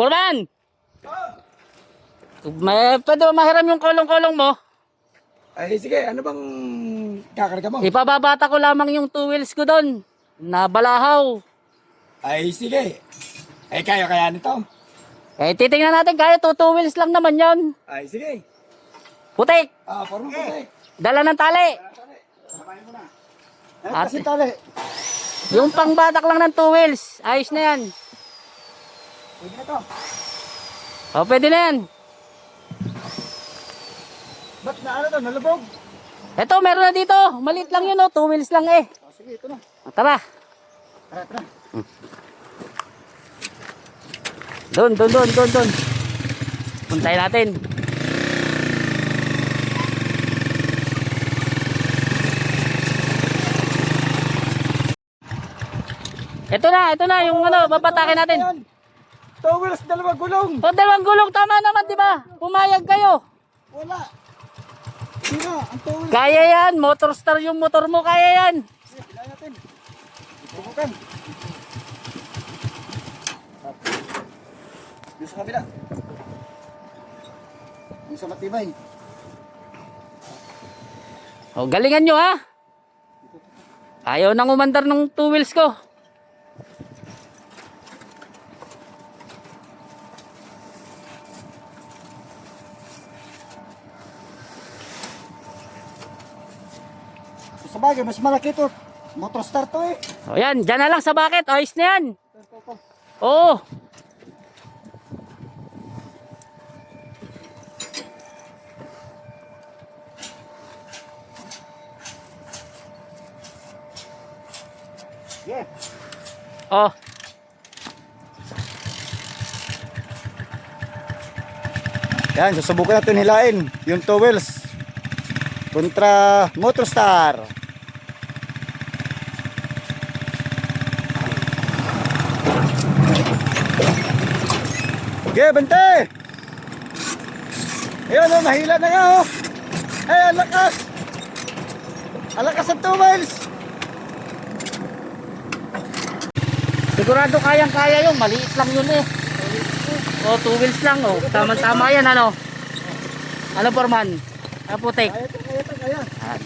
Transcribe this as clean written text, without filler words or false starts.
Foreman! Pwede ba mahiram yung kulong-kulong mo? Ay, sige. Ano bang kakarga mo? Ipababata ko lamang yung 2 wheels ko doon. Nabalahaw. Ay, sige. Ay, kaya nito. Eh, titingnan natin kaya 2 wheels lang naman yon. Ay, sige. Putik! Parang puti. Dala ng tali. Samayin mo na. At- Kasi tali. Yung pangbatak lang ng 2 wheels. Ayos na yan. Pwede na to. O, pwede na yan. Ba't na ano to? Nalubog? Eto, meron na dito. Maliit lang yun, 2 wheels lang eh. Sige, ito na. Tara. Tara. Doon. Puntayin natin. Ito na yung babatakin natin. Two wheels, dalawang gulong. O, 2 gulong, tama naman, di ba? Pumayag kayo. Wala. Sino? Ang two wheels. Kaya yan, motor star yung motor mo, kaya yan. Sige, pilayan natin. Tubukan. Doon sa kabila. Doon sa matibay. O, galingan nyo ha. Ayaw nang umandar ng 2 wheels ko. Sa bagay, mas malaki ito. Motor start to eh. O yan, dyan na lang sa bucket. Ayos na yan. Oo. Yeah. Oh. Yan, susubukan natin hilain yung two wheels kontra Motorstar. Okay, bante! Ayun, nahila na nga oh. Ay, ang lakas! Ang lakas ng two wheels! Sigurado kayang-kaya yun. Maliit lang yun eh. O, 2 wheels lang. O, tama-tama yan ano. Ano, Foreman? Putik. Kaya. Ah,